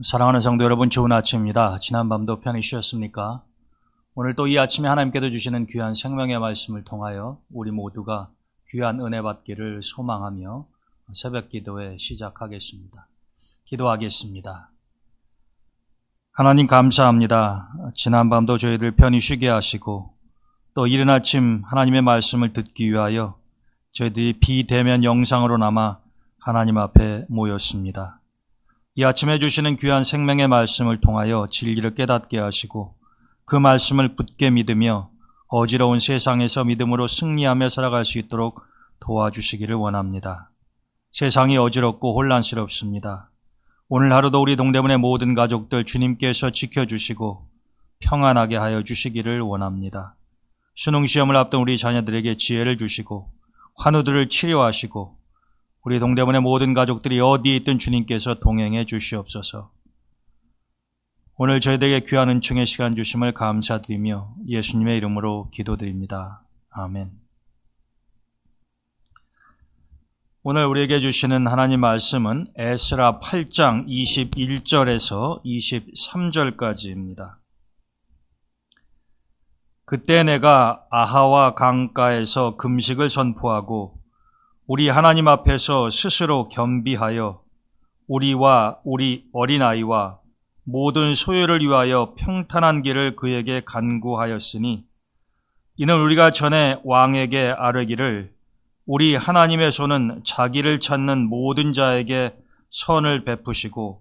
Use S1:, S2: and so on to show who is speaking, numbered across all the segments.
S1: 사랑하는 성도 여러분, 좋은 아침입니다. 지난밤도 편히 쉬었습니까? 오늘 또 이 아침에 하나님께서 주시는 귀한 생명의 말씀을 통하여 우리 모두가 귀한 은혜 받기를 소망하며 새벽 기도에 시작하겠습니다. 기도하겠습니다. 하나님 감사합니다. 지난밤도 저희들 편히 쉬게 하시고 또 이른 아침 하나님의 말씀을 듣기 위하여 저희들이 비대면 영상으로나마 하나님 앞에 모였습니다. 이 아침에 주시는 귀한 생명의 말씀을 통하여 진리를 깨닫게 하시고 그 말씀을 굳게 믿으며 어지러운 세상에서 믿음으로 승리하며 살아갈 수 있도록 도와주시기를 원합니다. 세상이 어지럽고 혼란스럽습니다. 오늘 하루도 우리 동대문의 모든 가족들 주님께서 지켜주시고 평안하게 하여 주시기를 원합니다. 수능시험을 앞둔 우리 자녀들에게 지혜를 주시고 환우들을 치료하시고 우리 동대문의 모든 가족들이 어디에 있든 주님께서 동행해 주시옵소서. 오늘 저희들에게 귀한 은총의 시간 주심을 감사드리며 예수님의 이름으로 기도드립니다. 아멘. 오늘 우리에게 주시는 하나님 말씀은 에스라 8장 21절에서 23절까지입니다. 그때 내가 아하와 강가에서 금식을 선포하고 우리 하나님 앞에서 스스로 겸비하여 우리와 우리 어린아이와 모든 소유를 위하여 평탄한 길을 그에게 간구하였으니 이는 우리가 전에 왕에게 아뢰기를 우리 하나님의 손은 자기를 찾는 모든 자에게 선을 베푸시고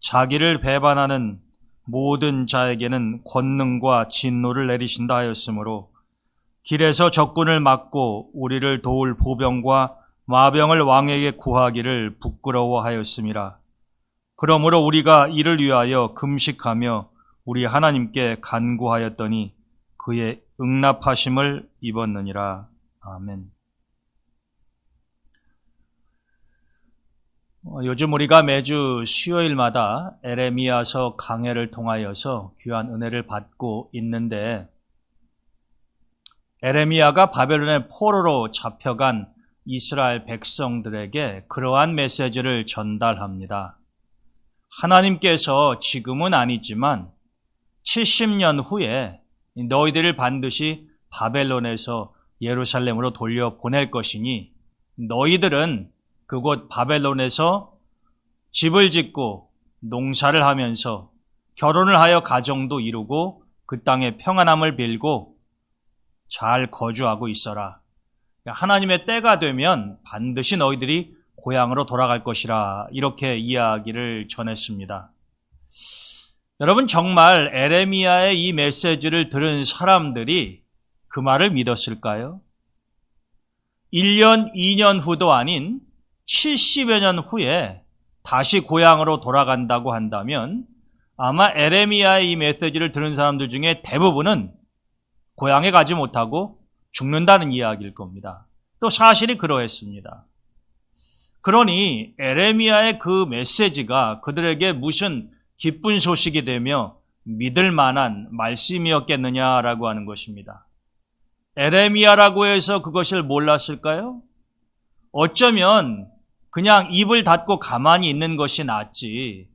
S1: 자기를 배반하는 모든 자에게는 권능과 진노를 내리신다 하였으므로 길에서 적군을 막고 우리를 도울 보병과 마병을 왕에게 구하기를 부끄러워하였음이라. 그러므로 우리가 이를 위하여 금식하며 우리 하나님께 간구하였더니 그의 응답하심을 입었느니라. 아멘. 요즘 우리가 매주 수요일마다 에레미야서 강해를 통하여서 귀한 은혜를 받고 있는데 에레미야가 바벨론의 포로로 잡혀간 이스라엘 백성들에게 그러한 메시지를 전달합니다. 하나님께서 지금은 아니지만 70년 후에 너희들을 반드시 바벨론에서 예루살렘으로 돌려보낼 것이니 너희들은 그곳 바벨론에서 집을 짓고 농사를 하면서 결혼을 하여 가정도 이루고 그 땅의 평안함을 빌고 잘 거주하고 있어라. 하나님의 때가 되면 반드시 너희들이 고향으로 돌아갈 것이라 이렇게 이야기를 전했습니다. 여러분 정말 에레미야의 이 메시지를 들은 사람들이 그 말을 믿었을까요? 1년, 2년 후도 아닌 70여 년 후에 다시 고향으로 돌아간다고 한다면 아마 에레미야의 이 메시지를 들은 사람들 중에 대부분은 고향에 가지 못하고 죽는다는 이야기일 겁니다. 또 사실이 그러했습니다. 그러니 에레미야의 그 메시지가 그들에게 무슨 기쁜 소식이 되며 믿을 만한 말씀이었겠느냐라고 하는 것입니다. 에레미야라고 해서 그것을 몰랐을까요? 어쩌면 그냥 입을 닫고 가만히 있는 것이 낫지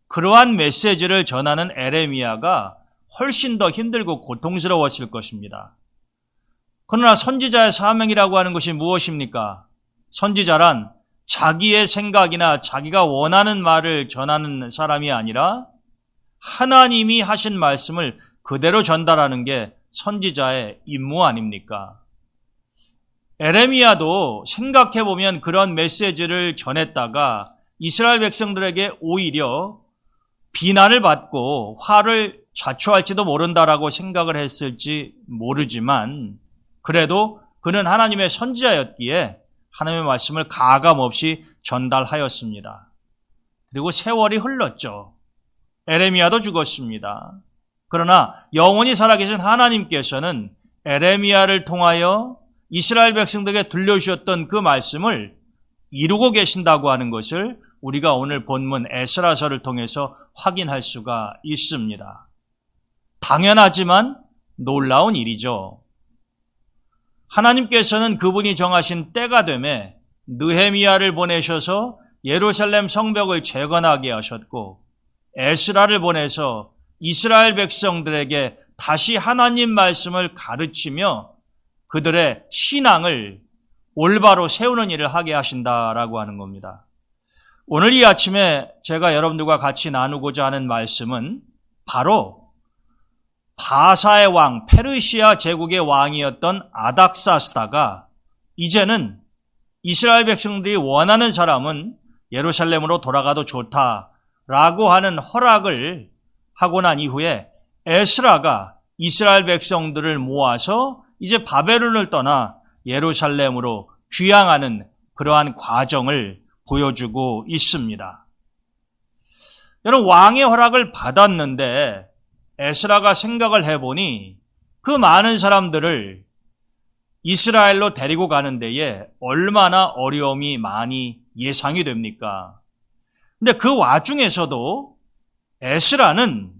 S1: 그러한 메시지를 전하는 에레미야가 훨씬 더 힘들고 고통스러웠을 것입니다. 그러나 선지자의 사명이라고 하는 것이 무엇입니까? 선지자란 자기의 생각이나 자기가 원하는 말을 전하는 사람이 아니라 하나님이 하신 말씀을 그대로 전달하는 게 선지자의 임무 아닙니까? 에레미야도 생각해보면 그런 메시지를 전했다가 이스라엘 백성들에게 오히려 비난을 받고 화를 자초할지도 모른다라고 생각을 했을지 모르지만 그래도 그는 하나님의 선지자였기에 하나님의 말씀을 가감없이 전달하였습니다. 그리고 세월이 흘렀죠. 에레미야도 죽었습니다. 그러나 영원히 살아계신 하나님께서는 에레미야를 통하여 이스라엘 백성들에게 들려주셨던 그 말씀을 이루고 계신다고 하는 것을 우리가 오늘 본문 에스라서를 통해서 확인할 수가 있습니다. 당연하지만 놀라운 일이죠. 하나님께서는 그분이 정하신 때가 되매 느헤미야를 보내셔서 예루살렘 성벽을 재건하게 하셨고 에스라를 보내서 이스라엘 백성들에게 다시 하나님 말씀을 가르치며 그들의 신앙을 올바로 세우는 일을 하게 하신다라고 하는 겁니다. 오늘 이 아침에 제가 여러분들과 같이 나누고자 하는 말씀은 바로 바사의 왕, 페르시아 제국의 왕이었던 아닥사스다가 이제는 이스라엘 백성들이 원하는 사람은 예루살렘으로 돌아가도 좋다라고 하는 허락을 하고 난 이후에 에스라가 이스라엘 백성들을 모아서 이제 바벨론을 떠나 예루살렘으로 귀향하는 그러한 과정을 보여주고 있습니다. 여러분, 왕의 허락을 받았는데 에스라가 생각을 해보니 그 많은 사람들을 이스라엘로 데리고 가는 데에 얼마나 어려움이 많이 예상이 됩니까? 근데 그 와중에서도 에스라는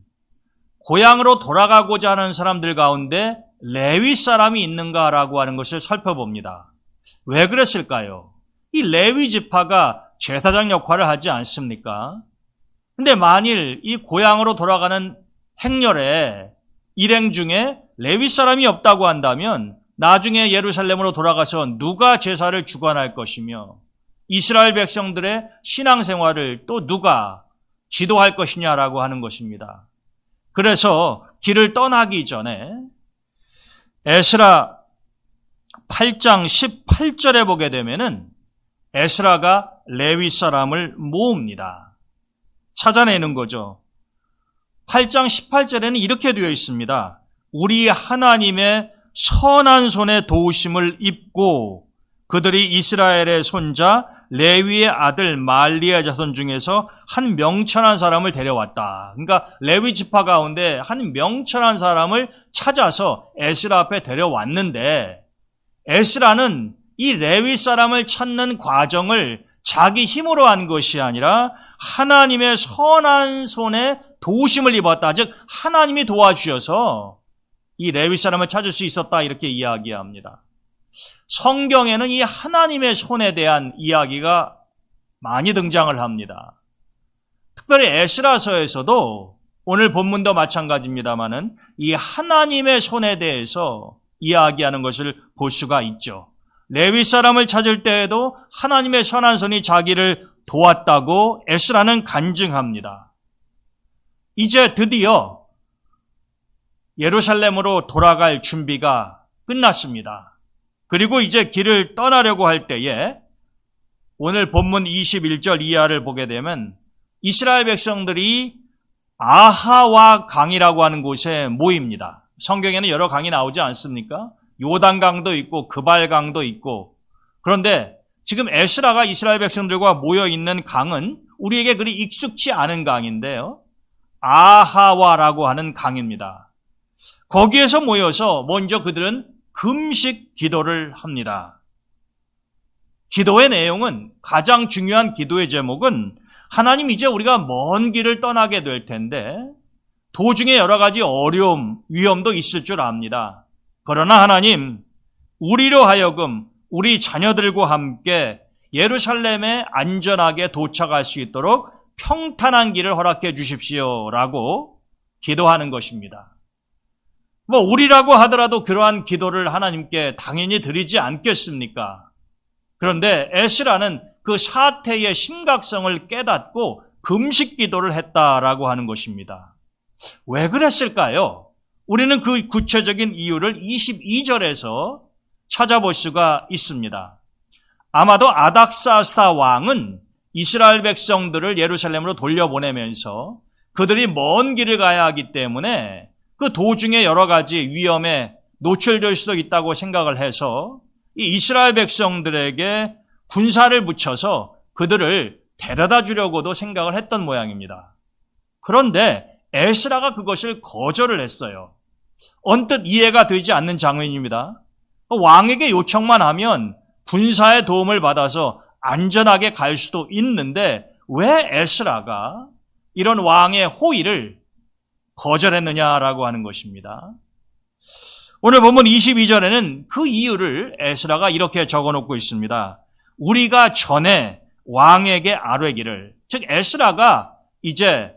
S1: 고향으로 돌아가고자 하는 사람들 가운데 레위 사람이 있는가라고 하는 것을 살펴봅니다. 왜 그랬을까요? 이 레위 지파가 제사장 역할을 하지 않습니까? 근데 만일 이 고향으로 돌아가는 행렬에 일행 중에 레위 사람이 없다고 한다면 나중에 예루살렘으로 돌아가서 누가 제사를 주관할 것이며 이스라엘 백성들의 신앙생활을 또 누가 지도할 것이냐라고 하는 것입니다. 그래서 길을 떠나기 전에 에스라 8장 18절에 보게 되면은 에스라가 레위 사람을 모읍니다. 찾아내는 거죠. 8장 18절에는 이렇게 되어 있습니다. 우리 하나님의 선한 손의 도우심을 입고 그들이 이스라엘의 손자 레위의 아들 말리의 자손 중에서 한 명철한 사람을 데려왔다. 그러니까 레위 지파 가운데 한 명철한 사람을 찾아서 에스라 앞에 데려왔는데 에스라는 이 레위 사람을 찾는 과정을 자기 힘으로 한 것이 아니라 하나님의 선한 손에 도우심을 입었다. 즉 하나님이 도와주셔서 이 레위 사람을 찾을 수 있었다. 이렇게 이야기합니다. 성경에는 이 하나님의 손에 대한 이야기가 많이 등장을 합니다. 특별히 에스라서에서도 오늘 본문도 마찬가지입니다만은 이 하나님의 손에 대해서 이야기하는 것을 볼 수가 있죠. 레위 사람을 찾을 때에도 하나님의 선한 손이 자기를 도왔다고 에스라는 간증합니다. 이제 드디어 예루살렘으로 돌아갈 준비가 끝났습니다. 그리고 이제 길을 떠나려고 할 때에 오늘 본문 21절 이하를 보게 되면 이스라엘 백성들이 아하와 강이라고 하는 곳에 모입니다. 성경에는 여러 강이 나오지 않습니까? 요단강도 있고 그발강도 있고. 그런데 지금 에스라가 이스라엘 백성들과 모여있는 강은 우리에게 그리 익숙치 않은 강인데요. 아하와라고 하는 강입니다. 거기에서 모여서 먼저 그들은 금식 기도를 합니다. 기도의 내용은 가장 중요한 기도의 제목은 하나님 이제 우리가 먼 길을 떠나게 될 텐데 도중에 여러 가지 어려움, 위험도 있을 줄 압니다. 그러나 하나님, 우리로 하여금 우리 자녀들과 함께 예루살렘에 안전하게 도착할 수 있도록 평탄한 길을 허락해 주십시오라고 기도하는 것입니다. 우리라고 하더라도 그러한 기도를 하나님께 당연히 드리지 않겠습니까? 그런데 에스라는 그 사태의 심각성을 깨닫고 금식 기도를 했다라고 하는 것입니다. 왜 그랬을까요? 우리는 그 구체적인 이유를 22절에서 찾아볼 수가 있습니다. 아마도 아닥사스다 왕은 이스라엘 백성들을 예루살렘으로 돌려보내면서 그들이 먼 길을 가야 하기 때문에 그 도중에 여러 가지 위험에 노출될 수도 있다고 생각을 해서 이 이스라엘 백성들에게 군사를 붙여서 그들을 데려다 주려고도 생각을 했던 모양입니다. 그런데 에스라가 그것을 거절을 했어요. 언뜻 이해가 되지 않는 장면입니다. 왕에게 요청만 하면 군사의 도움을 받아서 안전하게 갈 수도 있는데 왜 에스라가 이런 왕의 호의를 거절했느냐라고 하는 것입니다. 오늘 본문 22절에는 그 이유를 에스라가 이렇게 적어놓고 있습니다. 우리가 전에 왕에게 아뢰기를, 즉 에스라가 이제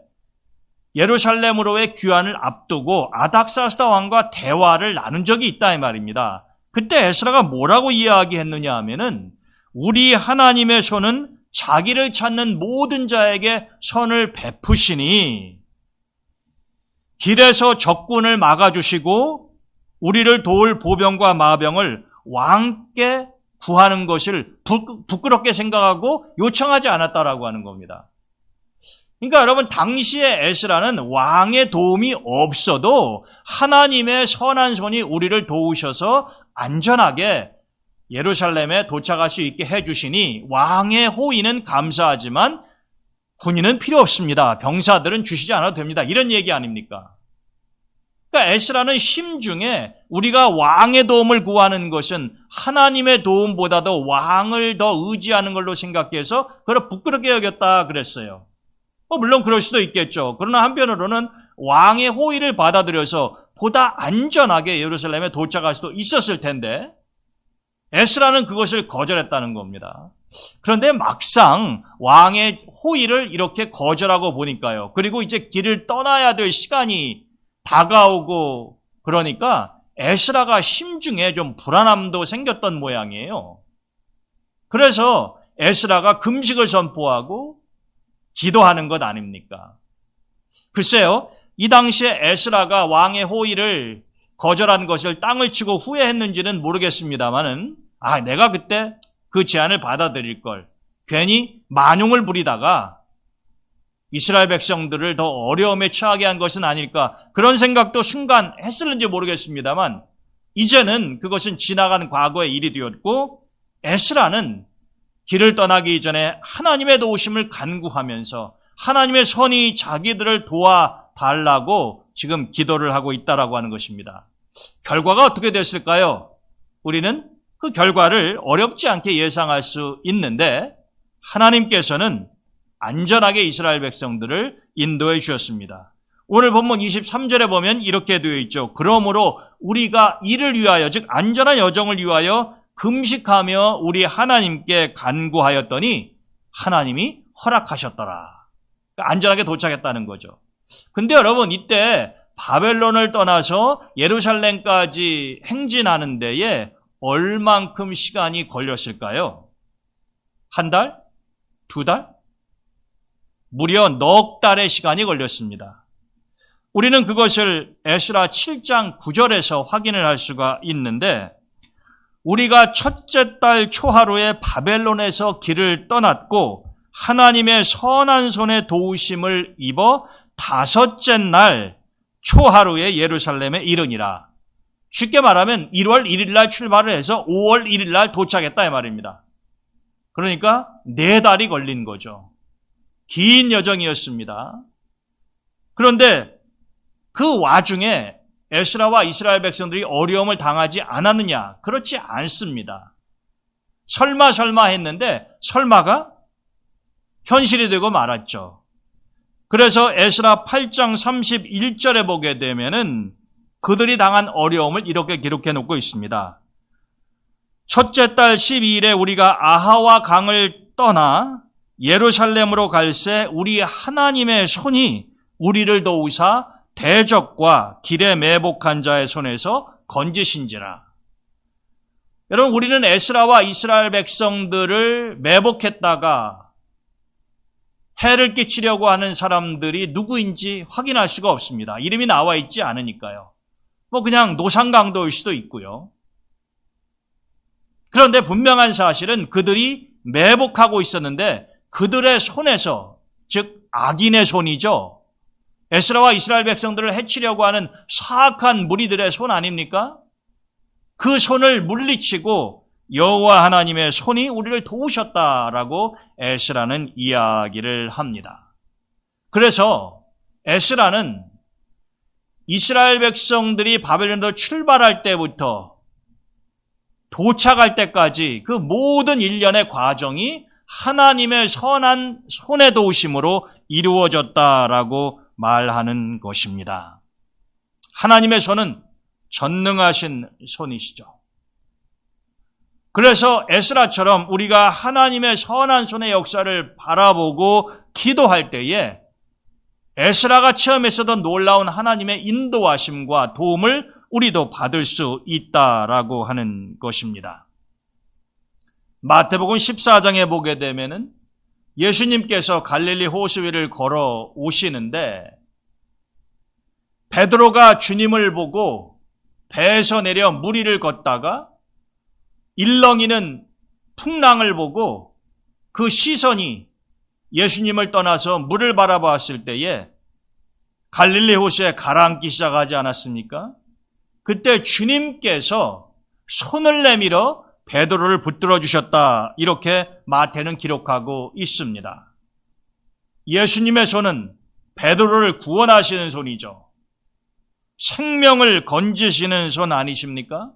S1: 예루살렘으로의 귀환을 앞두고 아닥사스다 왕과 대화를 나눈 적이 있다 이 말입니다. 그때 에스라가 뭐라고 이야기했느냐 하면은 우리 하나님의 손은 자기를 찾는 모든 자에게 선을 베푸시니 길에서 적군을 막아주시고 우리를 도울 보병과 마병을 왕께 구하는 것을 부끄럽게 생각하고 요청하지 않았다라고 하는 겁니다. 그러니까 여러분, 당시에 에스라는 왕의 도움이 없어도 하나님의 선한 손이 우리를 도우셔서 안전하게 예루살렘에 도착할 수 있게 해주시니 왕의 호의는 감사하지만 군인은 필요 없습니다. 병사들은 주시지 않아도 됩니다. 이런 얘기 아닙니까? 그러니까 에스라는 심중에 우리가 왕의 도움을 구하는 것은 하나님의 도움보다도 왕을 더 의지하는 걸로 생각해서 그걸 부끄럽게 여겼다 그랬어요. 물론 그럴 수도 있겠죠. 그러나 한편으로는 왕의 호의를 받아들여서 보다 안전하게 예루살렘에 도착할 수도 있었을 텐데 에스라는 그것을 거절했다는 겁니다. 그런데 막상 왕의 호의를 이렇게 거절하고 보니까요. 그리고 이제 길을 떠나야 될 시간이 다가오고 그러니까 에스라가 심중에 좀 불안함도 생겼던 모양이에요. 그래서 에스라가 금식을 선포하고 기도하는 것 아닙니까? 글쎄요, 이 당시에 에스라가 왕의 호의를 거절한 것을 땅을 치고 후회했는지는 모르겠습니다만은 내가 그때 그 제안을 받아들일 걸, 괜히 만용을 부리다가 이스라엘 백성들을 더 어려움에 처하게 한 것은 아닐까, 그런 생각도 순간 했을는지 모르겠습니다만 이제는 그것은 지나간 과거의 일이 되었고 에스라는 길을 떠나기 전에 하나님의 도우심을 간구하면서 하나님의 선이 자기들을 도와달라고 지금 기도를 하고 있다라고 하는 것입니다. 결과가 어떻게 됐을까요? 우리는 그 결과를 어렵지 않게 예상할 수 있는데 하나님께서는 안전하게 이스라엘 백성들을 인도해 주셨습니다. 오늘 본문 23절에 보면 이렇게 되어 있죠. 그러므로 우리가 이를 위하여, 즉 안전한 여정을 위하여 금식하며 우리 하나님께 간구하였더니 하나님이 허락하셨더라. 그러니까 안전하게 도착했다는 거죠. 근데 여러분, 이때 바벨론을 떠나서 예루살렘까지 행진하는 데에 얼만큼 시간이 걸렸을까요? 한 달? 두 달? 무려 넉 달의 시간이 걸렸습니다. 우리는 그것을 에스라 7장 9절에서 확인을 할 수가 있는데 우리가 첫째 달 초하루에 바벨론에서 길을 떠났고 하나님의 선한 손의 도우심을 입어 다섯째 날 초하루에 예루살렘에 이르니라. 쉽게 말하면 1월 1일 날 출발을 해서 5월 1일 날 도착했다 이 말입니다. 그러니까 4달이 걸린 거죠. 긴 여정이었습니다. 그런데 그 와중에 에스라와 이스라엘 백성들이 어려움을 당하지 않았느냐? 그렇지 않습니다. 설마 했는데 설마가 현실이 되고 말았죠. 그래서 에스라 8장 31절에 보게 되면은 그들이 당한 어려움을 이렇게 기록해 놓고 있습니다. 첫째 달 12일에 우리가 아하와 강을 떠나 예루살렘으로 갈새 우리 하나님의 손이 우리를 도우사 대적과 길에 매복한 자의 손에서 건지신지라. 여러분, 우리는 에스라와 이스라엘 백성들을 매복했다가 해를 끼치려고 하는 사람들이 누구인지 확인할 수가 없습니다. 이름이 나와 있지 않으니까요. 그냥 노상강도일 수도 있고요. 그런데 분명한 사실은 그들이 매복하고 있었는데 그들의 손에서, 즉 악인의 손이죠. 에스라와 이스라엘 백성들을 해치려고 하는 사악한 무리들의 손 아닙니까? 그 손을 물리치고 여호와 하나님의 손이 우리를 도우셨다라고 에스라는 이야기를 합니다. 그래서 에스라는 이스라엘 백성들이 바벨론으로 출발할 때부터 도착할 때까지 그 모든 일련의 과정이 하나님의 선한 손의 도우심으로 이루어졌다라고 말하는 것입니다. 하나님의 손은 전능하신 손이시죠. 그래서 에스라처럼 우리가 하나님의 선한 손의 역사를 바라보고 기도할 때에 에스라가 체험했었던 놀라운 하나님의 인도하심과 도움을 우리도 받을 수 있다라고 하는 것입니다. 마태복음 14장에 보게 되면은 예수님께서 갈릴리 호수 위를 걸어 오시는데 베드로가 주님을 보고 배에서 내려 물 위를 걷다가 일렁이는 풍랑을 보고 그 시선이 예수님을 떠나서 물을 바라보았을 때에 갈릴리 호수에 가라앉기 시작하지 않았습니까? 그때 주님께서 손을 내밀어 베드로를 붙들어 주셨다. 이렇게 마태는 기록하고 있습니다. 예수님의 손은 베드로를 구원하시는 손이죠. 생명을 건지시는 손 아니십니까?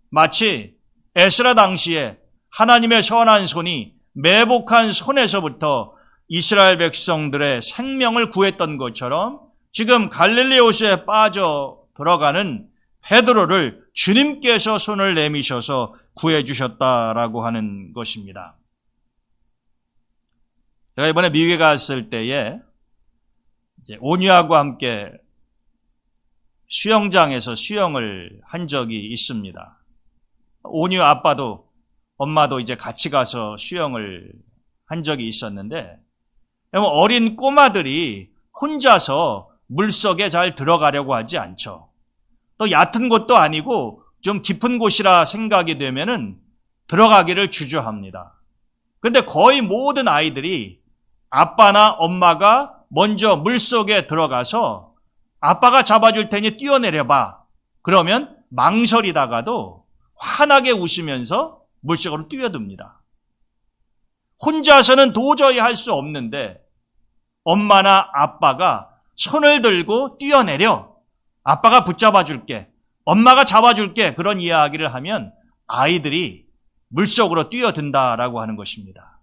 S1: 마치 에스라 당시에 하나님의 선한 손이 매복한 손에서부터 이스라엘 백성들의 생명을 구했던 것처럼 지금 갈릴리 호수에 빠져 들어가는 베드로를 주님께서 손을 내미셔서 구해주셨다라고 하는 것입니다. 제가 이번에 미국에 갔을 때에 오니하고 함께 수영장에서 수영을 한 적이 있습니다. 오니 아빠도 엄마도 이제 같이 가서 수영을 한 적이 있었는데 어린 꼬마들이 혼자서 물속에 잘 들어가려고 하지 않죠. 또 얕은 곳도 아니고 좀 깊은 곳이라 생각이 되면은 들어가기를 주저합니다. 그런데 거의 모든 아이들이 아빠나 엄마가 먼저 물속에 들어가서 아빠가 잡아줄 테니 뛰어내려봐. 그러면 망설이다가도 환하게 웃으면서 물속으로 뛰어듭니다. 혼자서는 도저히 할 수 없는데 엄마나 아빠가 손을 들고 뛰어내려. 아빠가 붙잡아 줄게. 엄마가 잡아줄게. 그런 이야기를 하면 아이들이 물속으로 뛰어든다라고 하는 것입니다.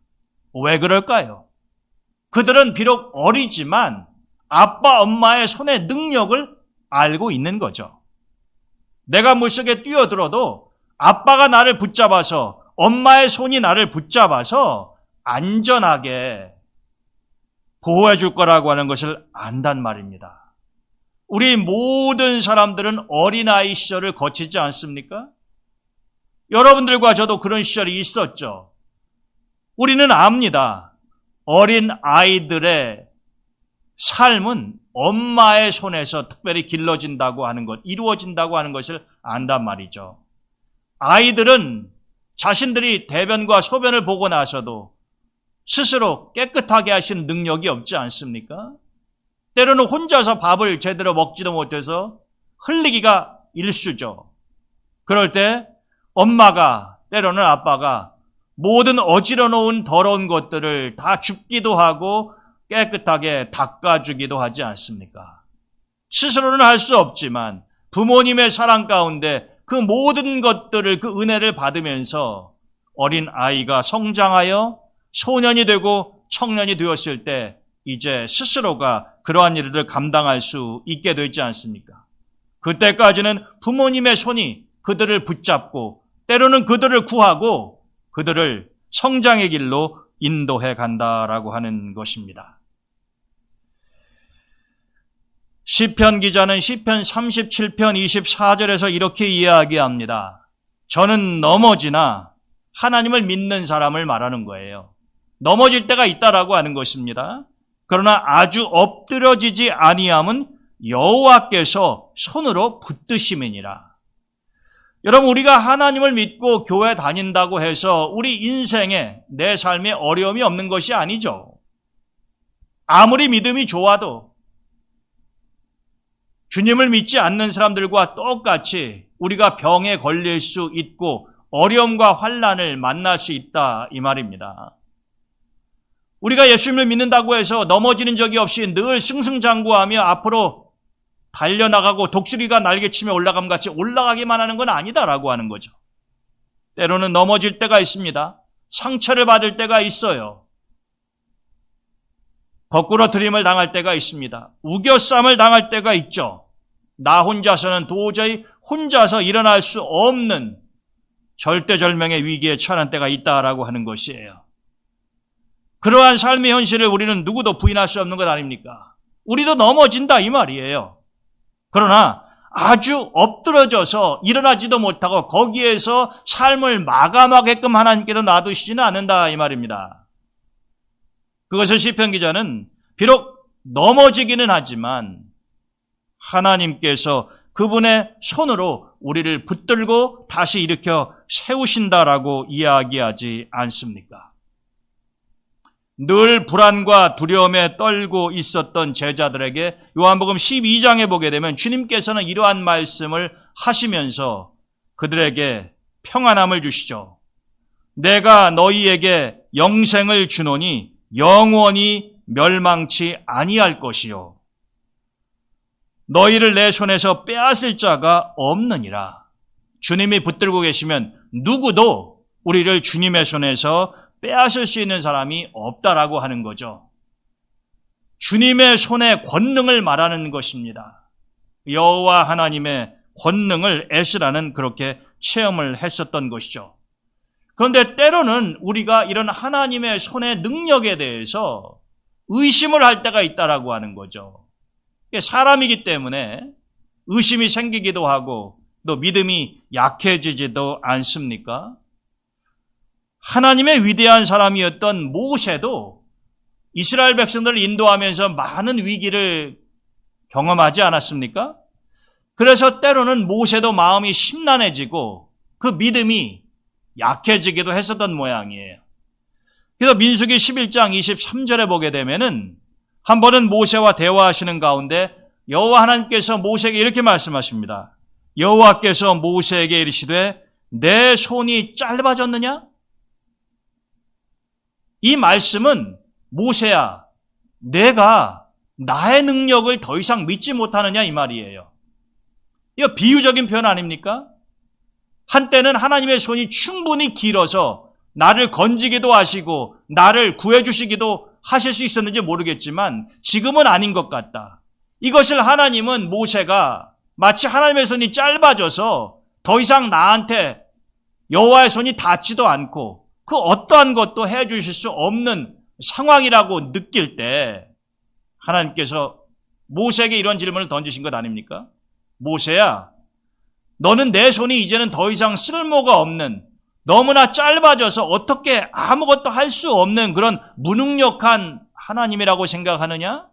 S1: 왜 그럴까요? 그들은 비록 어리지만 아빠, 엄마의 손의 능력을 알고 있는 거죠. 내가 물속에 뛰어들어도 아빠가 나를 붙잡아서 엄마의 손이 나를 붙잡아서 안전하게 보호해 줄 거라고 하는 것을 안단 말입니다. 우리 모든 사람들은 어린아이 시절을 거치지 않습니까? 여러분들과 저도 그런 시절이 있었죠. 우리는 압니다. 어린 아이들의 삶은 엄마의 손에서 특별히 길러진다고 하는 것, 이루어진다고 하는 것을 안단 말이죠. 아이들은 자신들이 대변과 소변을 보고 나서도 스스로 깨끗하게 하시는 능력이 없지 않습니까? 때로는 혼자서 밥을 제대로 먹지도 못해서 흘리기가 일쑤죠. 그럴 때 엄마가, 때로는 아빠가 모든 어지러 놓은 더러운 것들을 다 줍기도 하고 깨끗하게 닦아주기도 하지 않습니까? 스스로는 할 수 없지만 부모님의 사랑 가운데 그 모든 것들을, 그 은혜를 받으면서 어린 아이가 성장하여 소년이 되고 청년이 되었을 때 이제 스스로가 그러한 일을 감당할 수 있게 되지 않습니까? 그때까지는 부모님의 손이 그들을 붙잡고 때로는 그들을 구하고 그들을 성장의 길로 인도해 간다라고 하는 것입니다. 시편 기자는 시편 37편 24절에서 이렇게 이야기합니다. 저는 넘어지나 하나님을 믿는 사람을 말하는 거예요. 넘어질 때가 있다라고 하는 것입니다. 그러나 아주 엎드려지지 아니함은 여호와께서 손으로 붙드심이니라. 여러분, 우리가 하나님을 믿고 교회 다닌다고 해서 우리 인생에, 내 삶에 어려움이 없는 것이 아니죠. 아무리 믿음이 좋아도 주님을 믿지 않는 사람들과 똑같이 우리가 병에 걸릴 수 있고 어려움과 환난을 만날 수 있다, 이 말입니다. 우리가 예수님을 믿는다고 해서 넘어지는 적이 없이 늘 승승장구하며 앞으로 달려나가고 독수리가 날개치며 올라감 같이 올라가기만 하는 건 아니다라고 하는 거죠. 때로는 넘어질 때가 있습니다. 상처를 받을 때가 있어요. 거꾸러뜨림을 당할 때가 있습니다. 우겨쌈을 당할 때가 있죠. 나 혼자서는 도저히 혼자서 일어날 수 없는 절대절명의 위기에 처한 때가 있다라고 하는 것이에요. 그러한 삶의 현실을 우리는 누구도 부인할 수 없는 것 아닙니까? 우리도 넘어진다 이 말이에요. 그러나 아주 엎드러져서 일어나지도 못하고 거기에서 삶을 마감하게끔 하나님께서 놔두시지는 않는다 이 말입니다. 그것을 시편 기자는 비록 넘어지기는 하지만 하나님께서 그분의 손으로 우리를 붙들고 다시 일으켜 세우신다라고 이야기하지 않습니까? 늘 불안과 두려움에 떨고 있었던 제자들에게 요한복음 12장에 보게 되면 주님께서는 이러한 말씀을 하시면서 그들에게 평안함을 주시죠. 내가 너희에게 영생을 주노니 영원히 멸망치 아니할 것이요 너희를 내 손에서 빼앗을 자가 없느니라. 주님이 붙들고 계시면 누구도 우리를 주님의 손에서 빼앗을 수 있는 사람이 없다라고 하는 거죠. 주님의 손의 권능을 말하는 것입니다. 여호와 하나님의 권능을 에스라는 그렇게 체험을 했었던 것이죠. 그런데 때로는 우리가 이런 하나님의 손의 능력에 대해서 의심을 할 때가 있다라고 하는 거죠. 사람이기 때문에 의심이 생기기도 하고 또 믿음이 약해지지도 않습니까? 하나님의 위대한 사람이었던 모세도 이스라엘 백성들을 인도하면서 많은 위기를 경험하지 않았습니까? 그래서 때로는 모세도 마음이 심란해지고 그 믿음이 약해지기도 했었던 모양이에요. 그래서 민수기 11장 23절에 보게 되면은 한 번은 모세와 대화하시는 가운데 여호와 하나님께서 모세에게 이렇게 말씀하십니다. 여호와께서 모세에게 이르시되 내 손이 짧아졌느냐? 이 말씀은 모세야, 내가 나의 능력을 더 이상 믿지 못하느냐 이 말이에요. 이거 비유적인 표현 아닙니까? 한때는 하나님의 손이 충분히 길어서 나를 건지기도 하시고 나를 구해주시기도 하실 수 있었는지 모르겠지만 지금은 아닌 것 같다. 이것을 하나님은 모세가 마치 하나님의 손이 짧아져서 더 이상 나한테 여호와의 손이 닿지도 않고 그 어떠한 것도 해주실 수 없는 상황이라고 느낄 때 하나님께서 모세에게 이런 질문을 던지신 것 아닙니까? 모세야, 너는 내 손이 이제는 더 이상 쓸모가 없는 너무나 짧아져서 어떻게 아무것도 할 수 없는 그런 무능력한 하나님이라고 생각하느냐?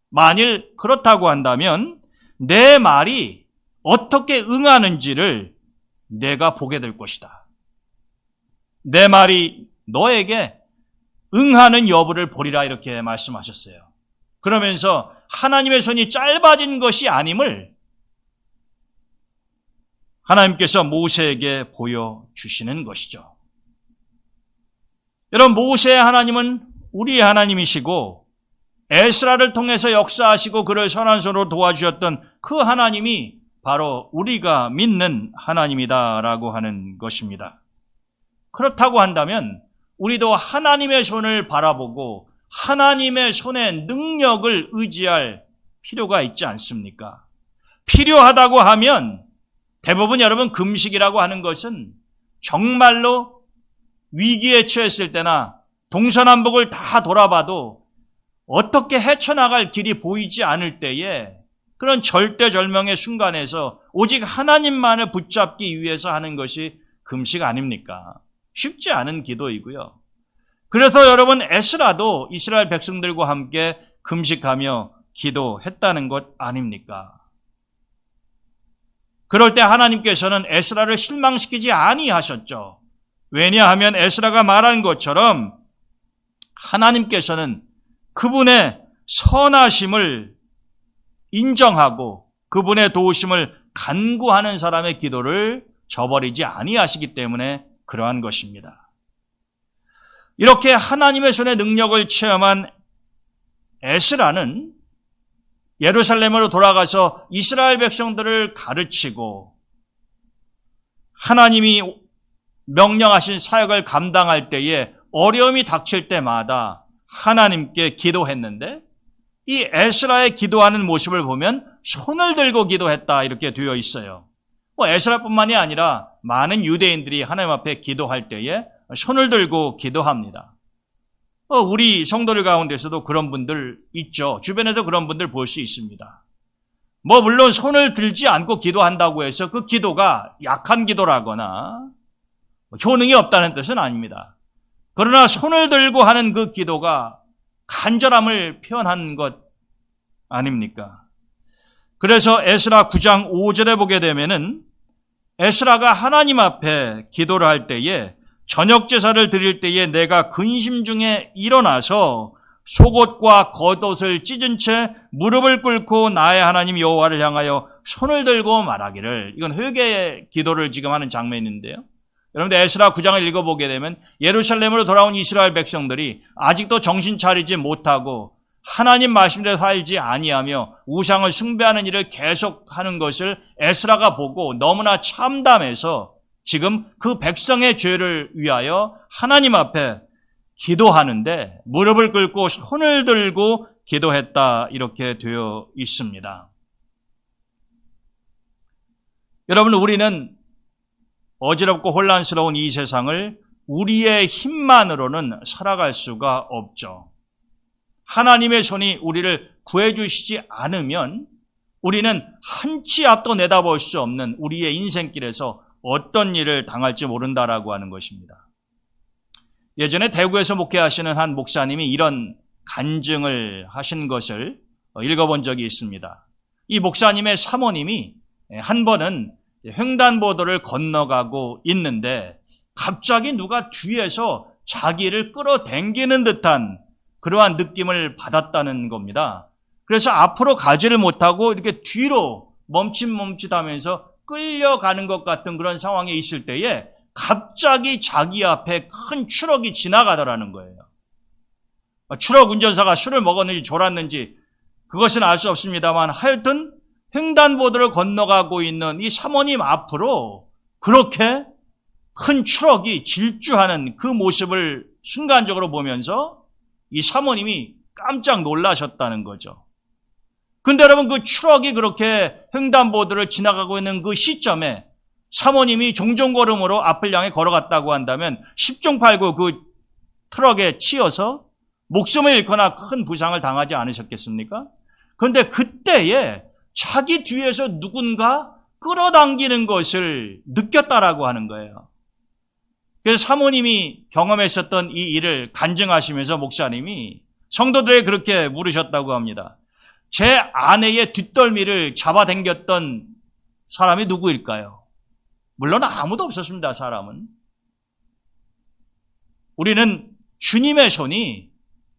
S1: 만일 그렇다고 한다면 내 말이 어떻게 응하는지를 내가 보게 될 것이다. 내 말이 너에게 응하는 여부를 보리라 이렇게 말씀하셨어요. 그러면서 하나님의 손이 짧아진 것이 아님을 하나님께서 모세에게 보여주시는 것이죠. 여러분, 모세의 하나님은 우리의 하나님이시고 에스라를 통해서 역사하시고 그를 선한 손으로 도와주셨던 그 하나님이 바로 우리가 믿는 하나님이다라고 하는 것입니다. 그렇다고 한다면 우리도 하나님의 손을 바라보고 하나님의 손의 능력을 의지할 필요가 있지 않습니까? 필요하다고 하면 대부분 여러분 금식이라고 하는 것은 정말로 위기에 처했을 때나 동서남북을 다 돌아봐도 어떻게 헤쳐나갈 길이 보이지 않을 때에 그런 절대절명의 순간에서 오직 하나님만을 붙잡기 위해서 하는 것이 금식 아닙니까? 쉽지 않은 기도이고요. 그래서 여러분 에스라도 이스라엘 백성들과 함께 금식하며 기도했다는 것 아닙니까? 그럴 때 하나님께서는 에스라를 실망시키지 아니하셨죠. 왜냐하면 에스라가 말한 것처럼 하나님께서는 그분의 선하심을 인정하고 그분의 도우심을 간구하는 사람의 기도를 저버리지 아니하시기 때문에 그러한 것입니다. 이렇게 하나님의 손의 능력을 체험한 에스라는 예루살렘으로 돌아가서 이스라엘 백성들을 가르치고 하나님이 명령하신 사역을 감당할 때에 어려움이 닥칠 때마다 하나님께 기도했는데 이 에스라의 기도하는 모습을 보면 손을 들고 기도했다 이렇게 되어 있어요. 에스라뿐만이 아니라 많은 유대인들이 하나님 앞에 기도할 때에 손을 들고 기도합니다. 우리 성도들 가운데서도 그런 분들 있죠. 주변에서 그런 분들 볼 수 있습니다. 물론 손을 들지 않고 기도한다고 해서 그 기도가 약한 기도라거나 효능이 없다는 뜻은 아닙니다. 그러나 손을 들고 하는 그 기도가 간절함을 표현한 것 아닙니까? 그래서 에스라 9장 5절에 보게 되면은 에스라가 하나님 앞에 기도를 할 때에 저녁 제사를 드릴 때에 내가 근심 중에 일어나서 속옷과 겉옷을 찢은 채 무릎을 꿇고 나의 하나님 여호와를 향하여 손을 들고 말하기를, 이건 회개의 기도를 지금 하는 장면인데요. 여러분들 에스라 9장을 읽어보게 되면 예루살렘으로 돌아온 이스라엘 백성들이 아직도 정신 차리지 못하고 하나님 말씀대로 살지 아니하며 우상을 숭배하는 일을 계속하는 것을 에스라가 보고 너무나 참담해서 지금 그 백성의 죄를 위하여 하나님 앞에 기도하는데 무릎을 꿇고 손을 들고 기도했다, 이렇게 되어 있습니다. 여러분, 우리는 어지럽고 혼란스러운 이 세상을 우리의 힘만으로는 살아갈 수가 없죠. 하나님의 손이 우리를 구해주시지 않으면 우리는 한 치 앞도 내다볼 수 없는 우리의 인생길에서 어떤 일을 당할지 모른다라고 하는 것입니다. 예전에 대구에서 목회하시는 한 목사님이 이런 간증을 하신 것을 읽어본 적이 있습니다. 이 목사님의 사모님이 한 번은 횡단보도를 건너가고 있는데 갑자기 누가 뒤에서 자기를 끌어당기는 듯한 그러한 느낌을 받았다는 겁니다. 그래서 앞으로 가지를 못하고 이렇게 뒤로 멈칫멈칫하면서 끌려가는 것 같은 그런 상황에 있을 때에 갑자기 자기 앞에 큰 트럭이 지나가더라는 거예요. 트럭 운전사가 술을 먹었는지 졸았는지 그것은 알 수 없습니다만 하여튼 횡단보도를 건너가고 있는 이 사모님 앞으로 그렇게 큰 트럭이 질주하는 그 모습을 순간적으로 보면서 이 사모님이 깜짝 놀라셨다는 거죠. 근데 여러분, 그 트럭이 그렇게 횡단보도를 지나가고 있는 그 시점에 사모님이 종종걸음으로 앞을 향해 걸어갔다고 한다면 10중 8구 그 트럭에 치여서 목숨을 잃거나 큰 부상을 당하지 않으셨겠습니까? 그런데 그때에 자기 뒤에서 누군가 끌어당기는 것을 느꼈다라고 하는 거예요. 그래서 사모님이 경험했었던 이 일을 간증하시면서 목사님이 성도들에게 그렇게 물으셨다고 합니다. 제 아내의 뒷덜미를 잡아당겼던 사람이 누구일까요? 물론 아무도 없었습니다, 사람은. 우리는 주님의 손이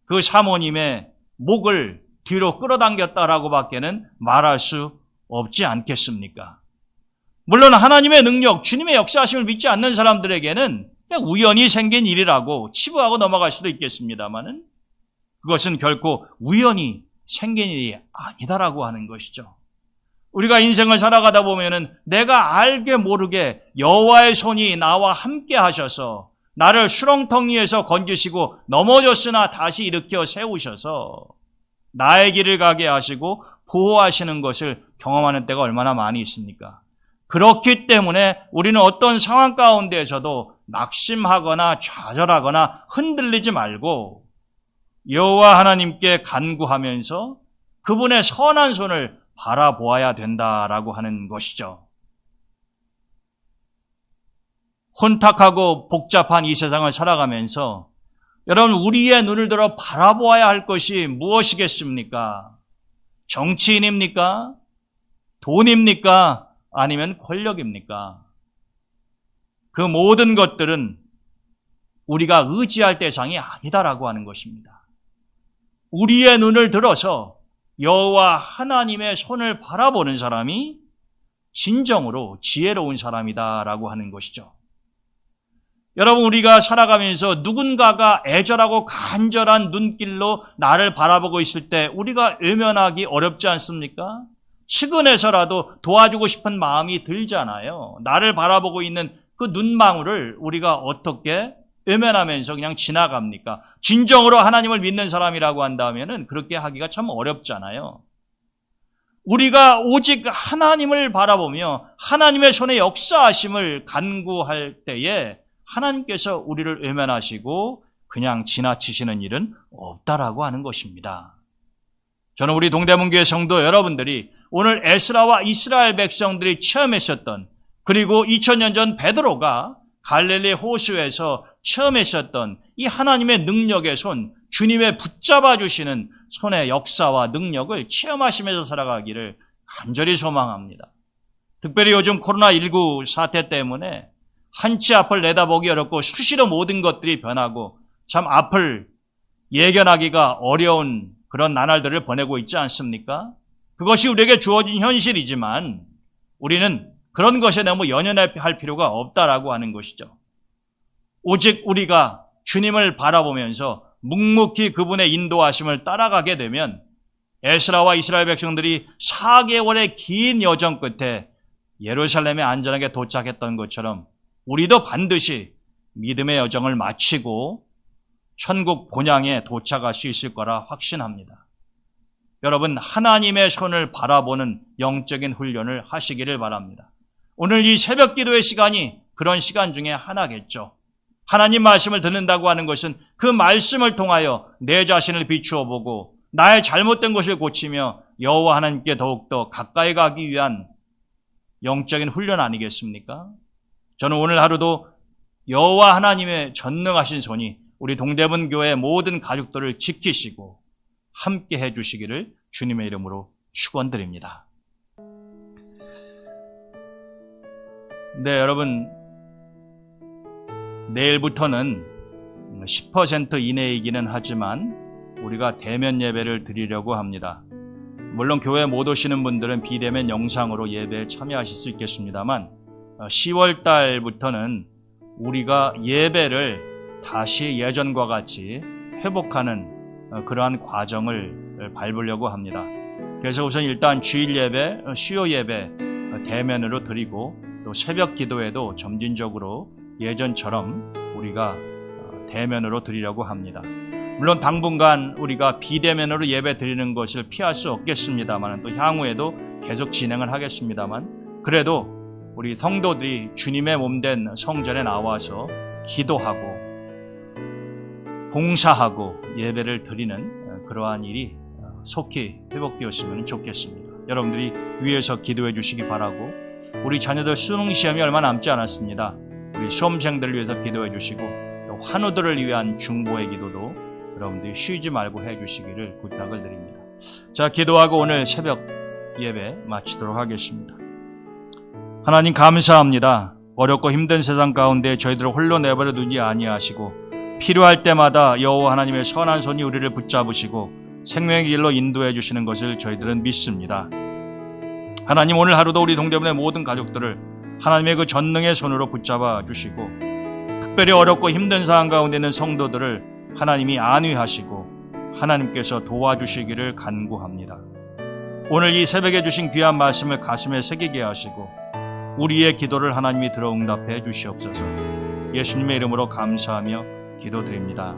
S1: 그 사모님의 목을 뒤로 끌어당겼다라고 밖에는 말할 수 없지 않겠습니까? 물론 하나님의 능력, 주님의 역사하심을 믿지 않는 사람들에게는 그냥 우연히 생긴 일이라고 치부하고 넘어갈 수도 있겠습니다만은 그것은 결코 우연히 생긴 일이 아니다라고 하는 것이죠. 우리가 인생을 살아가다 보면은 내가 알게 모르게 여호와의 손이 나와 함께 하셔서 나를 수렁텅이에서 건지시고 넘어졌으나 다시 일으켜 세우셔서 나의 길을 가게 하시고 보호하시는 것을 경험하는 때가 얼마나 많이 있습니까? 그렇기 때문에 우리는 어떤 상황 가운데에서도 낙심하거나 좌절하거나 흔들리지 말고 여호와 하나님께 간구하면서 그분의 선한 손을 바라보아야 된다라고 하는 것이죠. 혼탁하고 복잡한 이 세상을 살아가면서 여러분, 우리의 눈을 들어 바라보아야 할 것이 무엇이겠습니까? 정치인입니까? 돈입니까? 아니면 권력입니까? 그 모든 것들은 우리가 의지할 대상이 아니다라고 하는 것입니다. 우리의 눈을 들어서 여호와 하나님의 손을 바라보는 사람이 진정으로 지혜로운 사람이다라고 하는 것이죠. 여러분, 우리가 살아가면서 누군가가 애절하고 간절한 눈길로 나를 바라보고 있을 때 우리가 외면하기 어렵지 않습니까? 측은해서라도 도와주고 싶은 마음이 들잖아요. 나를 바라보고 있는 그 눈망울을 우리가 어떻게 외면하면서 그냥 지나갑니까? 진정으로 하나님을 믿는 사람이라고 한다면은 그렇게 하기가 참 어렵잖아요. 우리가 오직 하나님을 바라보며 하나님의 손의 역사하심을 간구할 때에 하나님께서 우리를 외면하시고 그냥 지나치시는 일은 없다라고 하는 것입니다. 저는 우리 동대문교회 성도 여러분들이 오늘 에스라와 이스라엘 백성들이 체험했었던, 그리고 2000년 전 베드로가 갈릴리 호수에서 체험했었던 이 하나님의 능력의 손, 주님의 붙잡아 주시는 손의 역사와 능력을 체험하시면서 살아가기를 간절히 소망합니다. 특별히 요즘 코로나19 사태 때문에 한치 앞을 내다보기 어렵고 수시로 모든 것들이 변하고 참 앞을 예견하기가 어려운 그런 나날들을 보내고 있지 않습니까? 그것이 우리에게 주어진 현실이지만 우리는 그런 것에 너무 연연할 필요가 없다라고 하는 것이죠. 오직 우리가 주님을 바라보면서 묵묵히 그분의 인도하심을 따라가게 되면 에스라와 이스라엘 백성들이 4개월의 긴 여정 끝에 예루살렘에 안전하게 도착했던 것처럼 우리도 반드시 믿음의 여정을 마치고 천국 본향에 도착할 수 있을 거라 확신합니다. 여러분, 하나님의 손을 바라보는 영적인 훈련을 하시기를 바랍니다. 오늘 이 새벽 기도의 시간이 그런 시간 중에 하나겠죠. 하나님 말씀을 듣는다고 하는 것은 그 말씀을 통하여 내 자신을 비추어 보고 나의 잘못된 것을 고치며 여호와 하나님께 더욱더 가까이 가기 위한 영적인 훈련 아니겠습니까? 저는 오늘 하루도 여호와 하나님의 전능하신 손이 우리 동대문 교회 모든 가족들을 지키시고 함께 해주시기를 주님의 이름으로 축원드립니다. 네, 여러분, 내일부터는 10% 이내이기는 하지만 우리가 대면 예배를 드리려고 합니다. 물론 교회 못 오시는 분들은 비대면 영상으로 예배에 참여하실 수 있겠습니다만 10월 달부터는 우리가 예배를 다시 예전과 같이 회복하는 그러한 과정을 밟으려고 합니다. 그래서 우선 일단 주일 예배, 수요 예배 대면으로 드리고 또 새벽 기도에도 점진적으로 예전처럼 우리가 대면으로 드리려고 합니다. 물론 당분간 우리가 비대면으로 예배 드리는 것을 피할 수 없겠습니다만 또 향후에도 계속 진행을 하겠습니다만 그래도 우리 성도들이 주님의 몸된 성전에 나와서 기도하고 봉사하고 예배를 드리는 그러한 일이 속히 회복되었으면 좋겠습니다. 여러분들이 위에서 기도해 주시기 바라고 우리 자녀들 수능 시험이 얼마 남지 않았습니다. 우리 수험생들을 위해서 기도해 주시고 또 환우들을 위한 중보의 기도도 여러분들이 쉬지 말고 해 주시기를 부탁을 드립니다. 자, 기도하고 오늘 새벽 예배 마치도록 하겠습니다. 하나님 감사합니다. 어렵고 힘든 세상 가운데 저희들을 홀로 내버려 두지 아니하시고 필요할 때마다 여호와 하나님의 선한 손이 우리를 붙잡으시고 생명의 길로 인도해 주시는 것을 저희들은 믿습니다. 하나님, 오늘 하루도 우리 동대문의 모든 가족들을 하나님의 그 전능의 손으로 붙잡아 주시고 특별히 어렵고 힘든 상황 가운데 있는 성도들을 하나님이 안위하시고 하나님께서 도와주시기를 간구합니다. 오늘 이 새벽에 주신 귀한 말씀을 가슴에 새기게 하시고 우리의 기도를 하나님이 들어 응답해 주시옵소서. 예수님의 이름으로 감사하며 기도드립니다.